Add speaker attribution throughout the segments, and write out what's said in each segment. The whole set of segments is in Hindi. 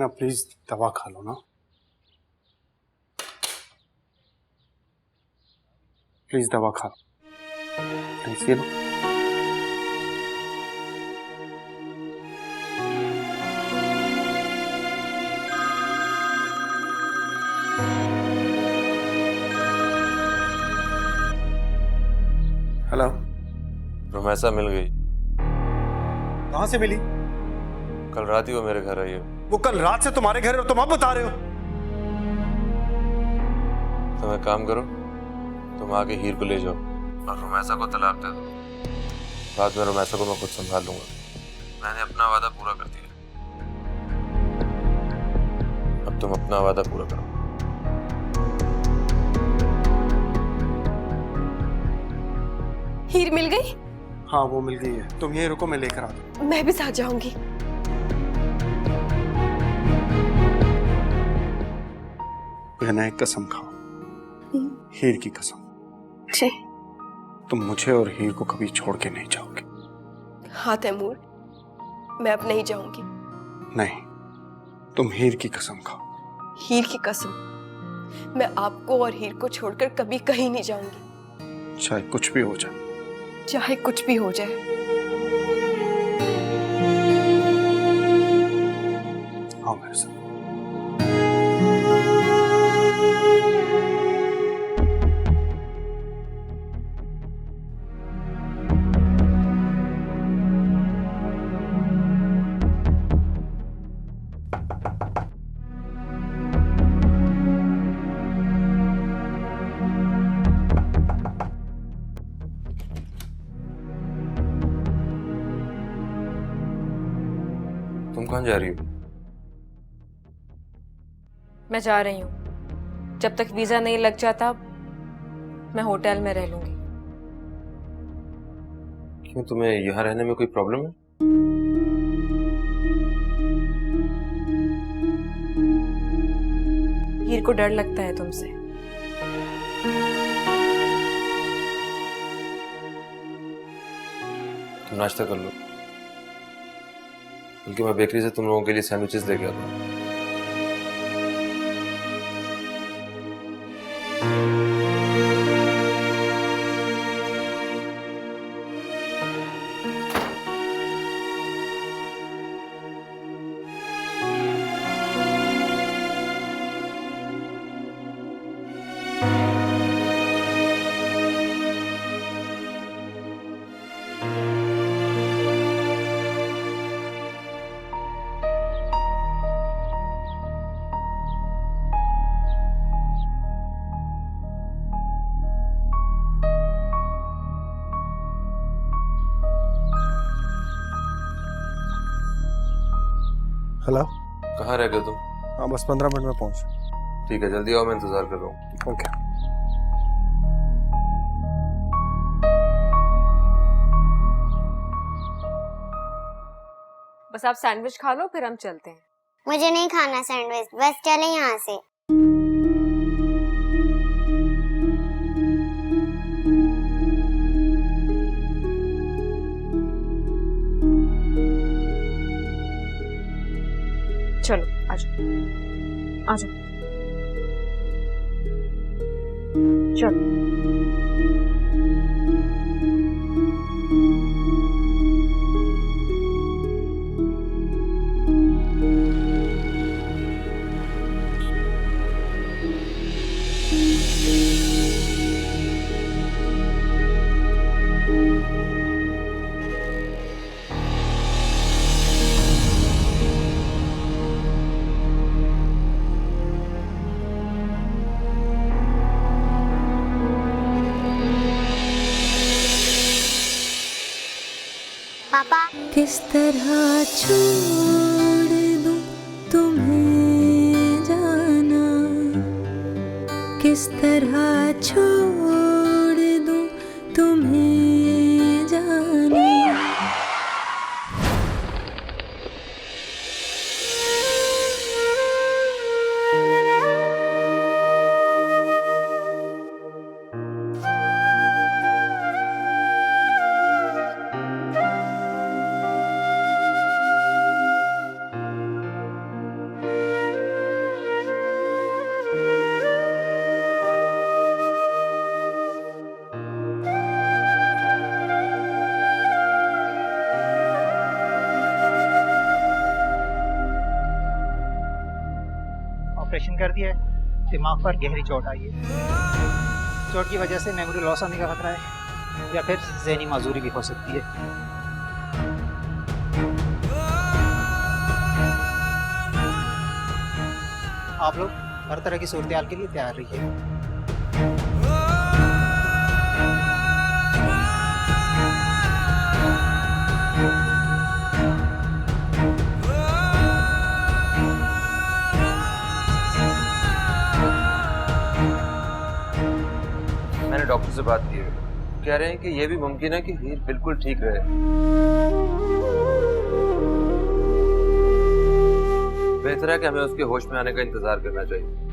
Speaker 1: ना, प्लीज दवा खा लो ना, प्लीज दवा खा लो प्लीज। ये लो। हेलो।
Speaker 2: रोमैसा मिल गई।
Speaker 1: कहां से मिली?
Speaker 2: कल रात ही वो मेरे घर आई है।
Speaker 1: वो कल रात से तुम्हारे घर है और तुम अब बता रहे हो?
Speaker 2: तुम एक काम करो, तुम आके हीर को ले जाओ और रोमैसा को तलाक दे दो। बाद में रोमैसा को मैं खुद संभाल लूंगा। मैंने अपना वादा पूरा कर दिया, अब तुम अपना वादा पूरा करो।
Speaker 3: हीर मिल गई?
Speaker 1: हाँ वो मिल गई है, तुम यहीं रुको, मैं लेकर आता हूँ।
Speaker 3: मैं भी साथ जाऊंगी।
Speaker 1: बहना एक कसम खाओ, हीर की कसम।
Speaker 3: जी।
Speaker 1: तुम मुझे और हीर को कभी छोड़ के नहीं जाओगे।
Speaker 3: हाँ तैमूर, मैं अब नहीं जाऊंगी।
Speaker 1: नहीं, तुम हीर की कसम खाओ।
Speaker 3: हीर की कसम, मैं आपको और हीर को छोड़कर कभी कहीं नहीं जाऊंगी।
Speaker 1: चाहे कुछ भी हो जाए।
Speaker 3: चाहे कुछ भी हो जाए।
Speaker 1: हाँ मेरे साथ।
Speaker 2: तुम कहाँ जा रही हो?
Speaker 4: मैं जा रही हूँ। जब तक वीजा नहीं लग जाता मैं होटल में रह लूंगी।
Speaker 2: क्यों, तुम्हें यहाँ रहने में कोई प्रॉब्लम है?
Speaker 4: हीर को डर लगता है तुमसे।
Speaker 2: तुम नाश्ता कर लो, बल्कि मैं बेकरी से तुम लोगों के लिए सैंडविचेस लेके आता हूँ।
Speaker 1: हेलो।
Speaker 2: कहाँ रह गए तुम?
Speaker 1: हाँ बस 15 मिनट में पहुंच।
Speaker 2: ठीक है, जल्दी आओ, मैं इंतजार कर रहा हूँ।
Speaker 1: ओके।
Speaker 4: बस आप सैंडविच खा लो फिर हम चलते हैं।
Speaker 5: मुझे नहीं खाना सैंडविच, बस चले यहाँ से।
Speaker 4: चलो आजाओ आजाओ। चलो।
Speaker 5: पापा,
Speaker 6: किस तरह छोड़ दूं तुम्हें जाना, किस तरह छोड़ दूं तुम्हें जाना।
Speaker 7: ऑपरेशन कर दिया है, दिमाग पर गहरी चोट आई है। चोट की वजह से मेमोरी लॉस होने का खतरा है या फिर ज़हनी माजूरी भी हो सकती है। आप लोग हर तरह की सूरत हाल के लिए तैयार रहिए।
Speaker 2: मैंने डॉक्टर से बात की है, कह रहे हैं कि यह भी मुमकिन है कि हीर बिल्कुल ठीक रहे। बेहतर है कि हमें उसके होश में आने का इंतजार करना चाहिए।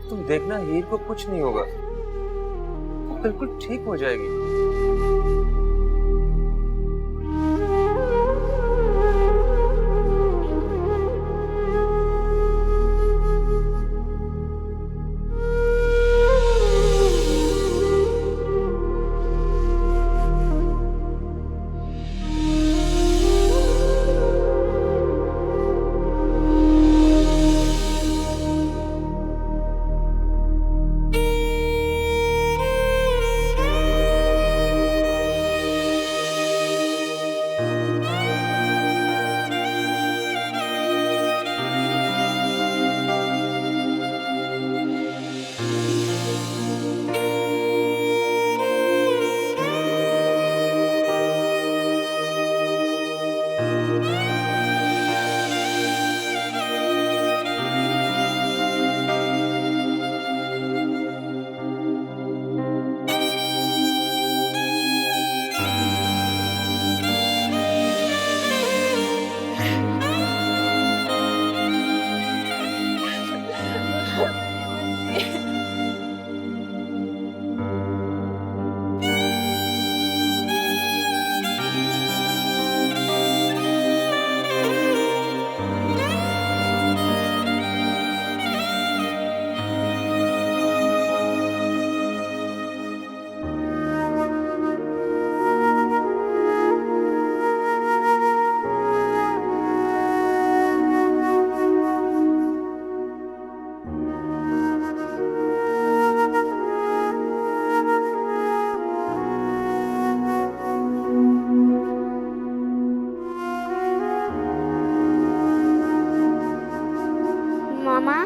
Speaker 2: तुम देखना, हीर को कुछ नहीं होगा, वो बिल्कुल ठीक हो जाएगी।
Speaker 5: मामा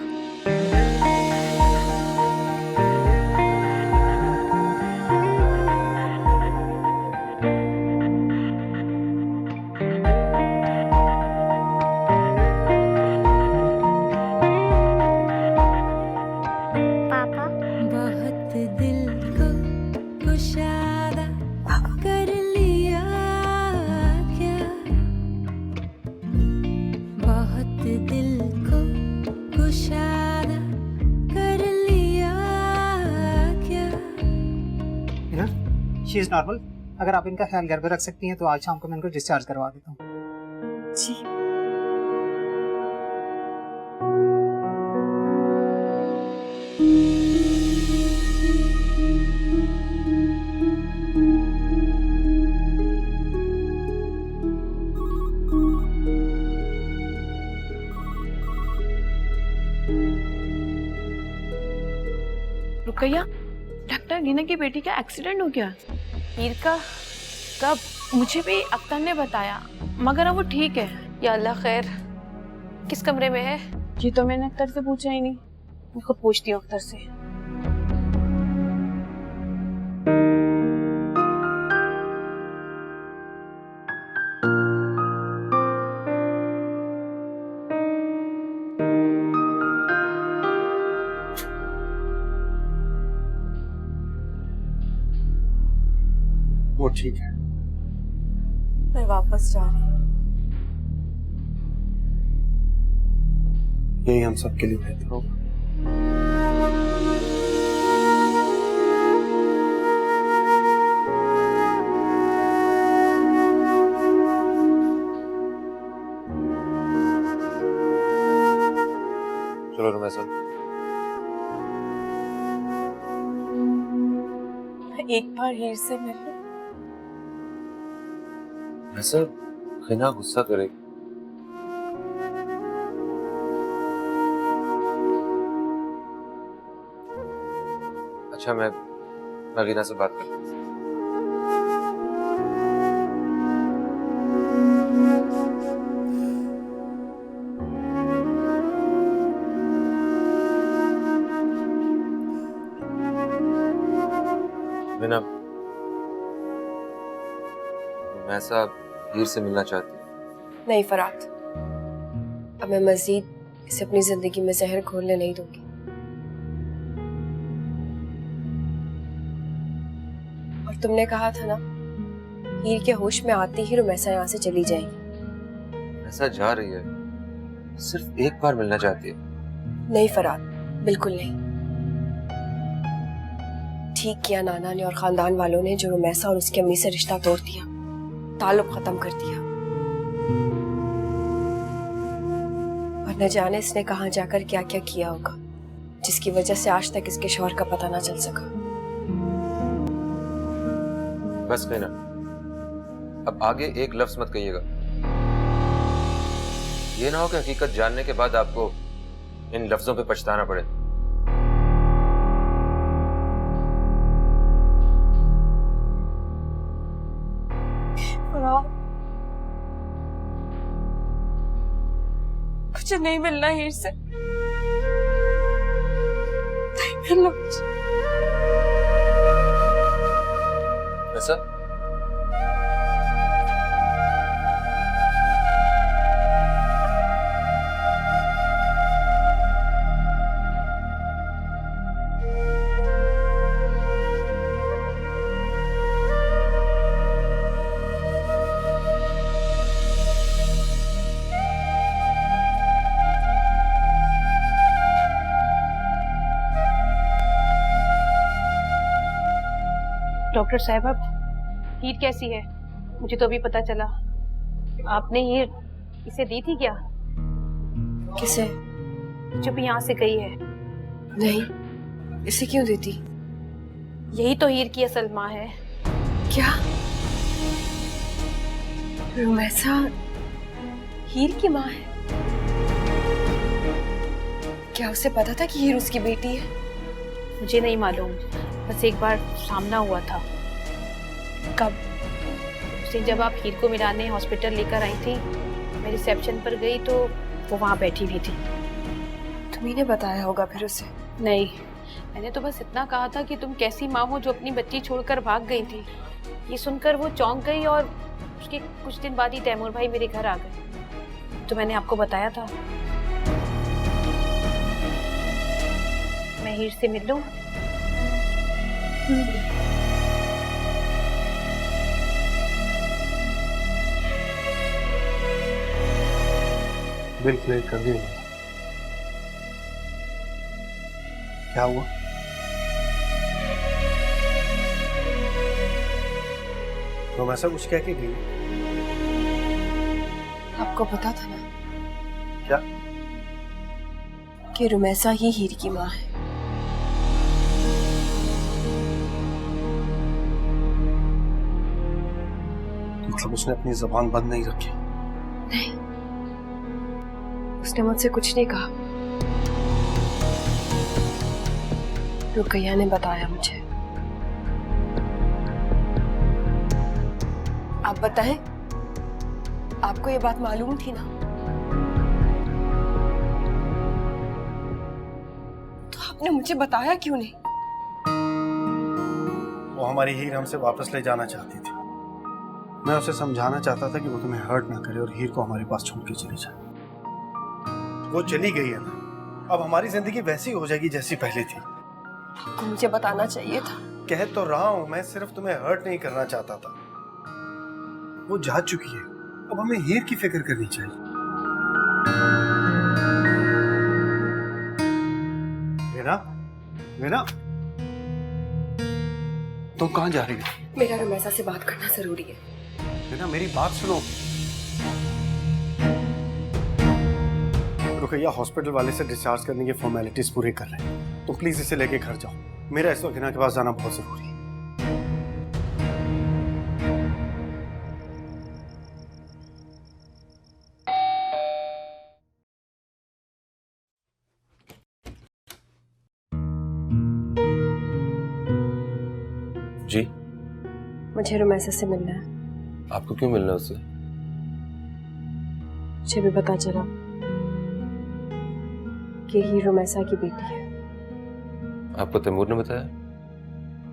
Speaker 5: पापा
Speaker 6: बहुत दिल को कुशादा कर लिया क्या, बहुत दिल को कुशादा कर लिया क्या।
Speaker 7: She is normal. अगर आप इनका ख्याल घर पे रख सकती हैं तो आज शाम को मैं इनको डिस्चार्ज करवा देता हूँ।
Speaker 3: जी
Speaker 8: रुकैया, डॉक्टर गिना की बेटी का एक्सीडेंट हो गया।
Speaker 4: हीर का? कब?
Speaker 8: मुझे भी अख्तर ने बताया, मगर अब वो ठीक है।
Speaker 4: या अल्लाह खैर। किस कमरे में है?
Speaker 8: ये तो मैंने अख्तर से पूछा ही नहीं, मैं खुद पूछती हूँ अख्तर से।
Speaker 1: वो ठीक है।
Speaker 3: मैं वापस जा रही हूँ।
Speaker 1: यही हम सबके लिए बेहतर होगा।
Speaker 2: चलो रुमैसा,
Speaker 3: एक बार हीर से मिल लो।
Speaker 2: रुमैसा हिना गुस्सा करेगी। अच्छा मैं रीना से बात करता हूँ। रीना, रुमैसा हीर से मिलना चाहती है।
Speaker 3: नहीं फरात, अब मैं मजीद इसे अपनी जिंदगी में जहर घोलने नहीं दूंगी। और तुमने कहा था ना, हीर के होश में आते ही रुमैसा यहाँ से चली जाएगी।
Speaker 2: ऐसा जा रही है, सिर्फ एक बार मिलना चाहती है।
Speaker 3: नहीं फरात, बिल्कुल नहीं। ठीक किया नाना ने और खानदान वालों ने जो रुमैसा और उसकी अम्मी से रिश्ता तोड़ दिया, ताल्लुक खत्म कर दिया। और न जाने इसने कहां जाकर क्या क्या किया होगा, जिसकी वजह से आज तक इसके शौहर का पता ना चल सका।
Speaker 2: बस कहना, अब आगे एक लफ्ज मत कहिएगा। ये ना हो कि हकीकत जानने के बाद आपको इन लफ्जों पे पछताना पड़े।
Speaker 3: मुझे नहीं मिलना हीर से, नहीं मिलना मुझे।
Speaker 2: ऐसा
Speaker 8: डॉक्टर साहब, अब हीर कैसी है? मुझे तो अभी पता चला। आपने हीर इसे दी थी क्या?
Speaker 3: किसे?
Speaker 8: जो भी यहाँ से गई है।
Speaker 3: नहीं, इसे क्यों देती?
Speaker 8: यही तो हीर की असल माँ है।
Speaker 3: क्या रुमैसा हीर की माँ है? क्या उसे पता था कि हीर उसकी बेटी है?
Speaker 8: मुझे नहीं मालूम, बस एक बार सामना हुआ था।
Speaker 3: कब?
Speaker 8: उस दिन जब आप हीर को मिलाने हॉस्पिटल लेकर आई थी, मैं रिसेप्शन पर गई तो वो वहाँ बैठी हुई थी।
Speaker 3: तुम्ही ने बताया होगा फिर उसे?
Speaker 8: नहीं, मैंने तो बस इतना कहा था कि तुम कैसी माँ हो जो अपनी बच्ची छोड़कर भाग गई थी। ये सुनकर वो चौंक गई और उसके कुछ दिन बाद ही तैमूर भाई मेरे घर आ गए। तो मैंने आपको बताया था। मैं हीर से मिल लूं?
Speaker 1: बिल क्लियर कर दिया। क्या हुआ? रुमैसा कुछ कह के गई?
Speaker 3: आपको पता था ना
Speaker 1: क्या?
Speaker 3: कि रुमैसा ही हीर की माँ है।
Speaker 1: मतलब उसने अपनी जुबान बंद नहीं रखी?
Speaker 3: नहीं, उसने मुझसे कुछ नहीं कहा। रुकैया ने बताया मुझे। आप बताएं, आपको ये बात मालूम थी ना? तो आपने मुझे बताया क्यों नहीं?
Speaker 1: वो हमारी हीर हमसे वापस ले जाना चाहती थी। मैं उसे समझाना चाहता था कि वो तुम्हें हर्ट ना करे और हीर को हमारे पास छोड़ के चली जाए। वो चली गई है ना, अब हमारी जिंदगी वैसी हो जाएगी जैसी पहले थी।
Speaker 3: आपको मुझे बताना चाहिए था।
Speaker 1: कह तो रहा हूं, मैं सिर्फ तुम्हें हर्ट नहीं करना चाहता था। वो जा चुकी है, अब हमें हीर की फिक्र करनी चाहिए। मीना, मीना, तुम कहां जा रही हो?
Speaker 3: मेरा रुमैसा से बात करना जरूरी है।
Speaker 1: मीना, मेरी बात सुनो। रुकैया हॉस्पिटल वाले से डिस्चार्ज करने की फॉर्मेलिटीज पूरे कर रहे हैं। तुम प्लीज इसे लेके घर जाओ। मेरा इस वक्त हिना के पास जाना बहुत जरूरी है।
Speaker 2: जी,
Speaker 3: मुझे रुमैसा से मिलना है।
Speaker 2: आपको क्यों मिलना है उससे?
Speaker 3: मुझे भी पता चला कि हीर रुमैसा की बेटी है।
Speaker 2: आपको तैमूर ने बताया?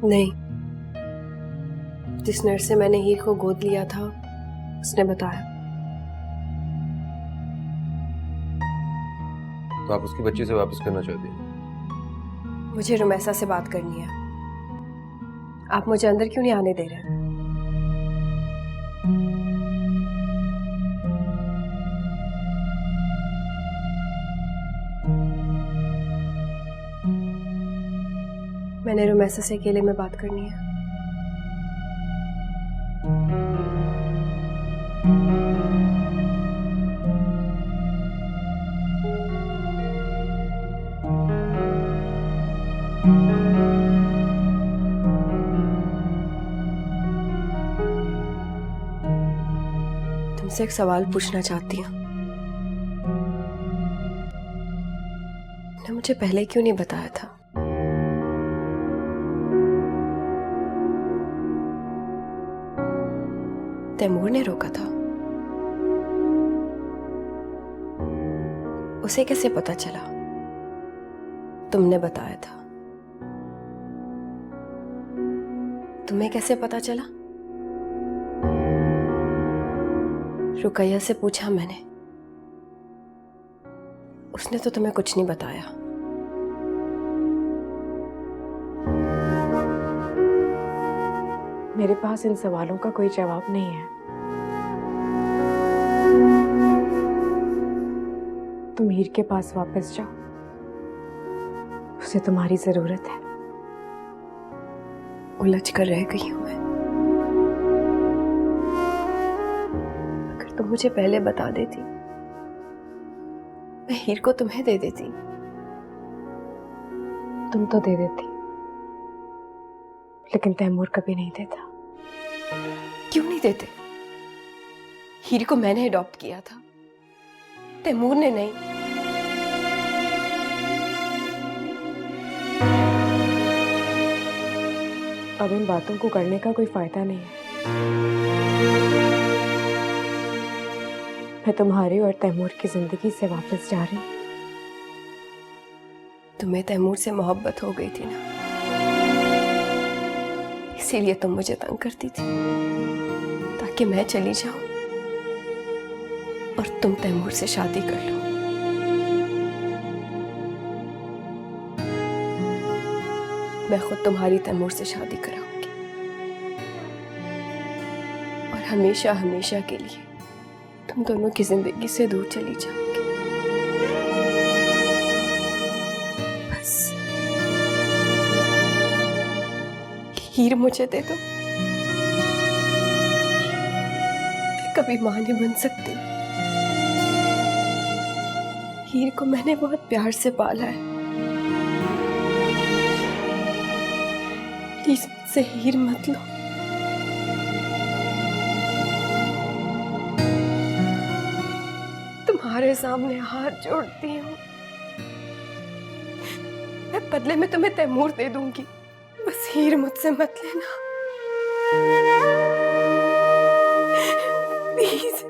Speaker 3: नहीं, जिस नर्स से मैंने हीर को गोद लिया था उसने बताया।
Speaker 2: तो आप उसकी बच्ची से वापस करना चाहती हैं?
Speaker 3: मुझे रुमैसा से बात करनी है। आप मुझे अंदर क्यों नहीं आने दे रहे? मैंने रुमैसा से अकेले में बात करनी है। तुमसे एक सवाल पूछना चाहती हूँ। ने मुझे पहले क्यों नहीं बताया था? तैमूर ने रोका था। उसे कैसे पता चला? तुमने बताया था। तुम्हें कैसे पता चला? रुकैया से पूछा मैंने, उसने तो तुम्हें कुछ नहीं बताया।
Speaker 4: मेरे पास इन सवालों का कोई जवाब नहीं है। तुम हीर के पास वापस जाओ, उसे तुम्हारी जरूरत है।
Speaker 3: उलझ कर रह गई हूं मैं। अगर तुम मुझे पहले बता देती, मैं हीर को तुम्हें दे देती।
Speaker 4: तुम तो दे देती, लेकिन तैमूर कभी नहीं देता।
Speaker 3: क्यों नहीं देते? हीर को मैंने अडॉप्ट किया था, तैमूर ने नहीं।
Speaker 4: अब इन बातों को करने का कोई फायदा नहीं है। मैं तुम्हारी और तैमूर की जिंदगी से वापस जा रही हूं।
Speaker 3: तुम्हें तैमूर से मोहब्बत हो गई थी ना, इसीलिए तुम मुझे तंग करती थी ताकि मैं चली जाऊं और तुम तैमूर से शादी कर लो। मैं खुद तुम्हारी तैमूर से शादी कराऊंगी और हमेशा हमेशा के लिए तुम दोनों की जिंदगी से दूर चली जाओगी। बस हीर मुझे दे दो। मैं कभी मां नहीं बन सकती। हीर को मैंने बहुत प्यार से पाला है। प्लीज मुझसे हीर मत लो। तुम्हारे सामने हाथ जोड़ती हूँ। मैं बदले में तुम्हें तैमूर दे दूंगी, बस हीर मुझसे मत लेना प्लीज।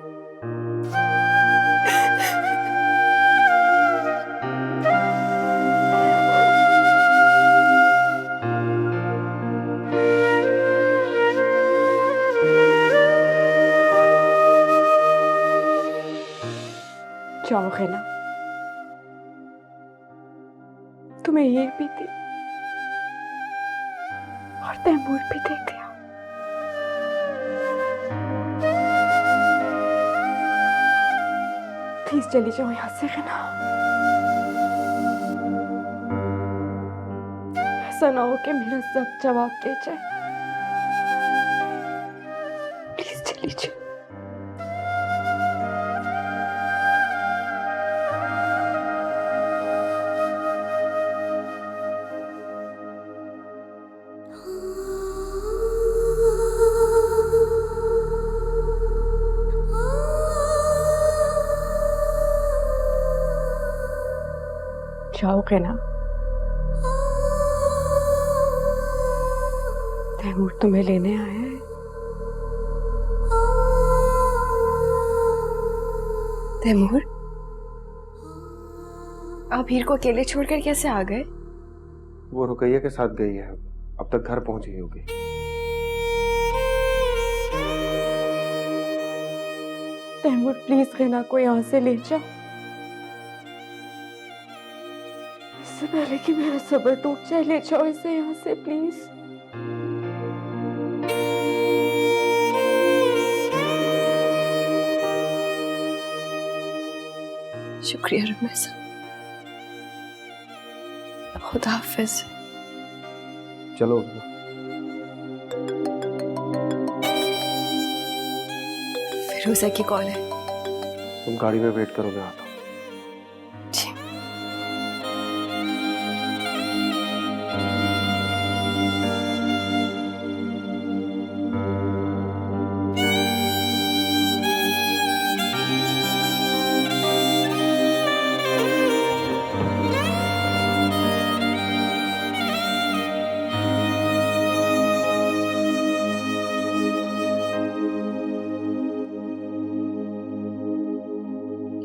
Speaker 4: जाओ खैना, तुम्हें हीर भी दी और तैमूर भी दे दिया। प्लीज चली जाओ यहाँ से खैना। ऐसा ना हो कि मेरा सब जवाब दे जाए। प्लीज चली जाओ।
Speaker 3: जाओगे ना? तैमूर तुम्हें लेने आया है। तैमूर, आप हीर को अकेले छोड़कर कैसे आ गए?
Speaker 2: वो रुकैया के साथ गई है, अब तक घर पहुंची होगी।
Speaker 3: तैमूर प्लीज रेना को यहाँ से ले जाओ, इससे पहले कि मेरा सब्र टूट जाए। ले जाओ इसे यहाँ से प्लीज। शुक्रिया रमेशा, खुदा हाफिज।
Speaker 2: चलो
Speaker 3: फिरोजा की कॉल है।
Speaker 2: तुम गाड़ी में वेट करो, मैं आता हूँ।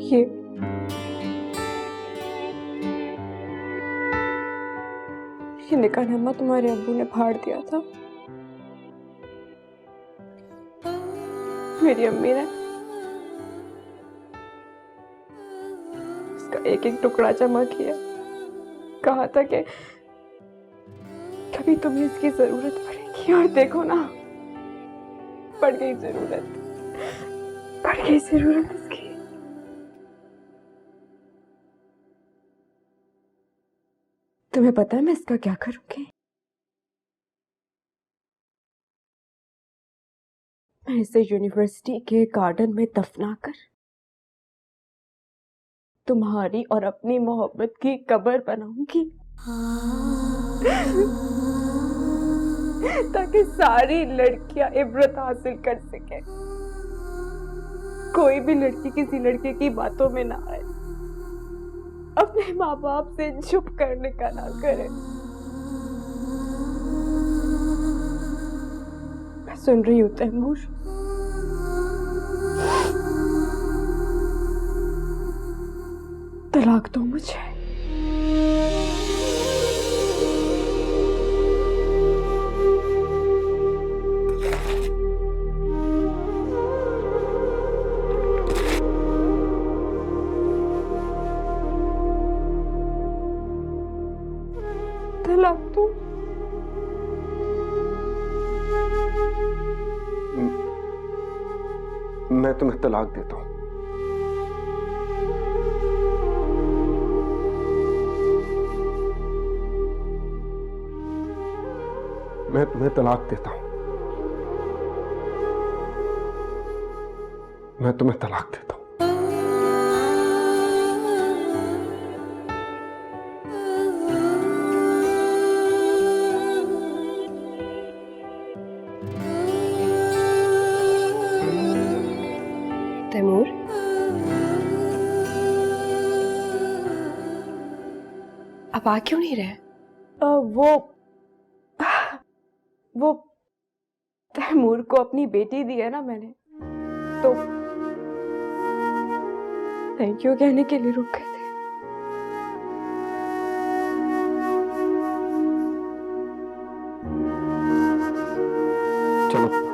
Speaker 3: जी। ये निकाहनामा तुम्हारे अब्बू ने फाड़ दिया था। मेरी अम्मी ने इसका एक एक टुकड़ा जमा किया, कहा था कि कभी तुम्हें इसकी जरूरत पड़ेगी। और देखो ना, पड़ गई जरूरत, पड़ गई जरूरत इसकी। तुम्हें पता है मैं इसका क्या करूंगी? मैं इसे यूनिवर्सिटी के गार्डन में दफना कर तुम्हारी और अपनी मोहब्बत की कब्र बनाऊंगी, ताकि सारी लड़कियां इबरत हासिल कर सके। कोई भी लड़की किसी लड़के की बातों में ना आए, अपने माँ बाप से चुप करने का ना करे। मैं सुन रही हूँ तैमूर, तलाक दो मुझे। तलाक दो।
Speaker 2: मैं तुम्हें तलाक देता हूँ। मैं तुम्हें तलाक देता हूँ। मैं तुम्हें तलाक देता हूँ।
Speaker 3: तैमूर, आप आ क्यों नहीं रहे? वो तैमूर को अपनी बेटी दी है ना मैंने, तो थैंक यू कहने के लिए रुक गए थे।
Speaker 2: चलो।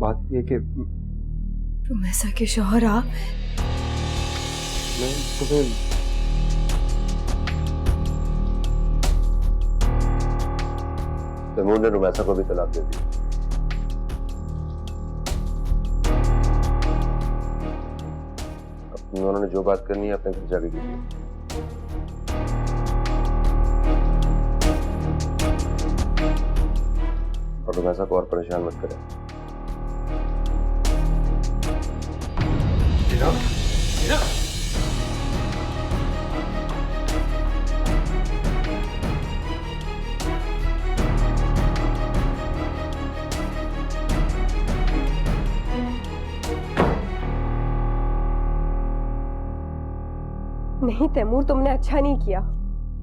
Speaker 1: बात ये कि
Speaker 3: रुमैसा के शौहर आप
Speaker 1: मैं तुम्हें
Speaker 2: तैमूर ने रुमैसा को भी तलाक दे दी। अब उन्होंने जो बात करनी है अपने घर जाके कीजिए। और रुमैसा को और परेशान मत करें।
Speaker 3: नहीं तैमूर, तुमने अच्छा नहीं किया।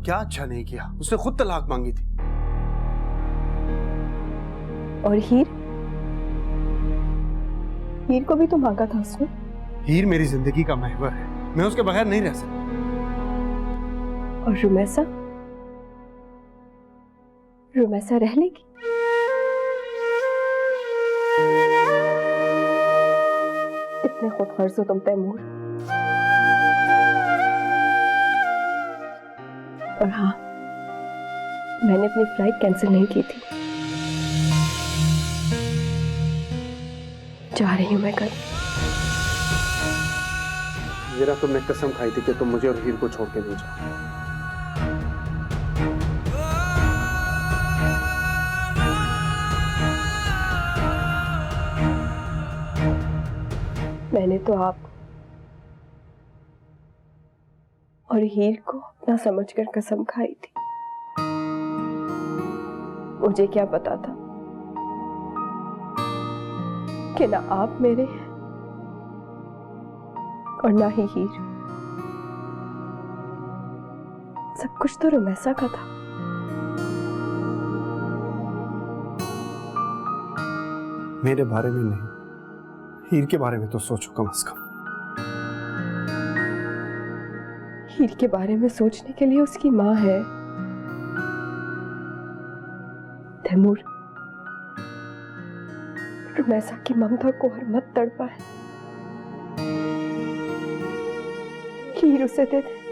Speaker 1: क्या अच्छा नहीं किया? उसने खुद तलाक मांगी थी।
Speaker 3: और हीर को भी तो मांगा था उसने।
Speaker 1: हीर मेरी जिंदगी का महवर है, मैं उसके बगैर नहीं रह सकता।
Speaker 3: और रुमैसा रह लेगी। इतने खुद गर्ज हो तुम तैमूर। और हाँ, मैंने अपनी फ्लाइट कैंसिल नहीं की थी। जा रही हूं मैं कल।
Speaker 1: जरा तुमने कसम खाई थी कि तुम मुझे और हीर को छोड़ के नहीं जाओ।
Speaker 3: मैंने तो आप और हीर को अपना समझकर कसम खाई थी। मुझे क्या पता था कि ना आप मेरे हैं और ना ही हीर। सब कुछ तो रुमैसा का था।
Speaker 1: मेरे बारे में नहीं, हीर के बारे में तो सोचो कम से कम।
Speaker 3: हीर के बारे में सोचने के लिए उसकी माँ है। तैमूर, रुमैसा की ममता को और मत तड़पाए। हीर उसे दे दे।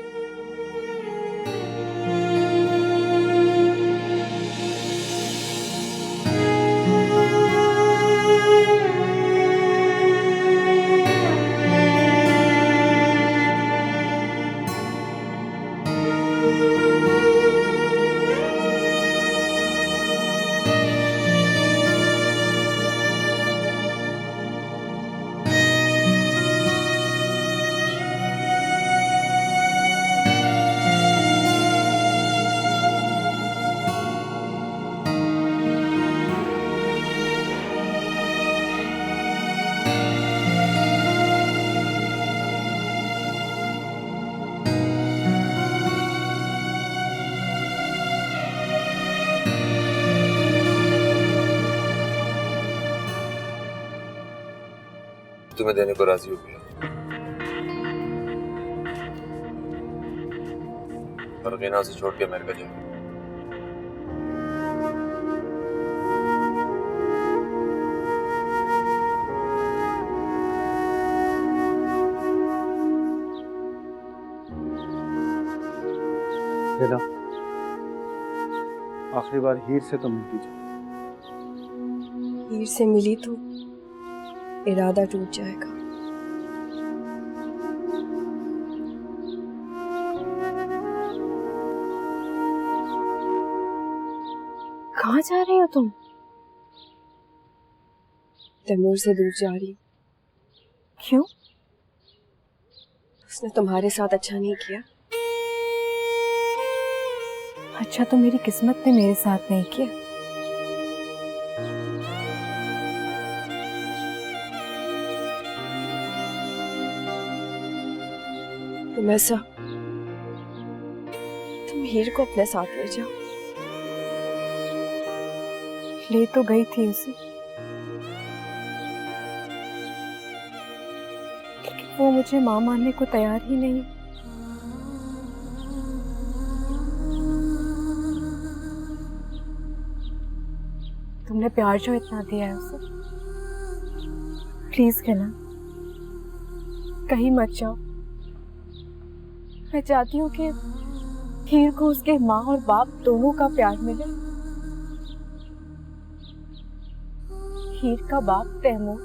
Speaker 2: तुम्हें देने को राजी हो गया और रीना उसे छोड़ के अमेरिका जाएगी।
Speaker 1: रीना, आखिरी बार हीर से तो मिल लीजिए।
Speaker 3: हीर से मिली तो इरादा टूट जाएगा।
Speaker 8: कहाँ जा रही हो तुम?
Speaker 3: तैमूर से दूर जा रही हूँ।
Speaker 8: क्यों?
Speaker 3: उसने तुम्हारे साथ अच्छा नहीं किया।
Speaker 8: अच्छा तो मेरी किस्मत ने मेरे साथ नहीं किया।
Speaker 3: रुमैसा, तुम हीर को अपने साथ ले जाओ।
Speaker 8: ले तो गई थी उसे, लेकिन वो मुझे मां मानने को तैयार ही नहीं। तुमने प्यार जो इतना दिया है उसे,
Speaker 9: प्लीज खना, कहीं मत जाओ। मैं चाहती हूँ कि हीर को उसके माँ और बाप दोनों का प्यार मिले। हीर का बाप तैमूर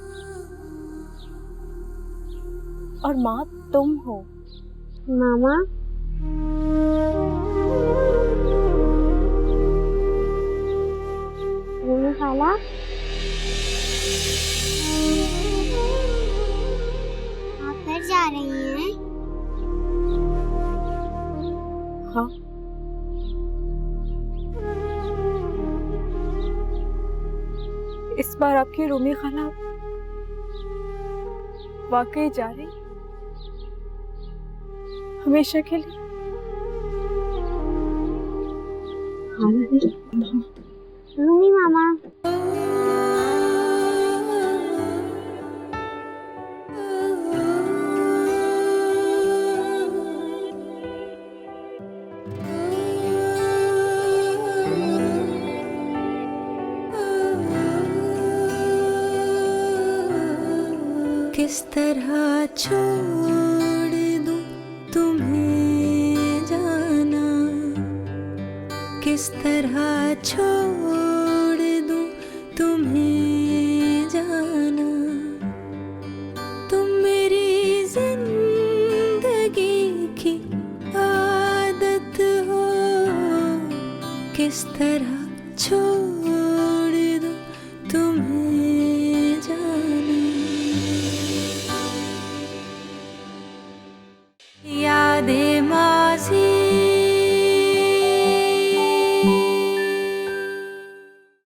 Speaker 9: और माँ तुम हो।
Speaker 5: मामा, रूमी खाला, आप फिर जा रही हैं?
Speaker 9: हाँ, इस बार आपकी रूमी खाला वाकई जा रही, हमेशा के लिए।
Speaker 5: रूमी मामा,
Speaker 6: किस तरह छोड़ दूं तुम्हें जाना, किस तरह छोड़ दूं तुम्हें जाना, तुम मेरी जिंदगी की आदत हो, किस तरह छोड़ दूं तुम्हें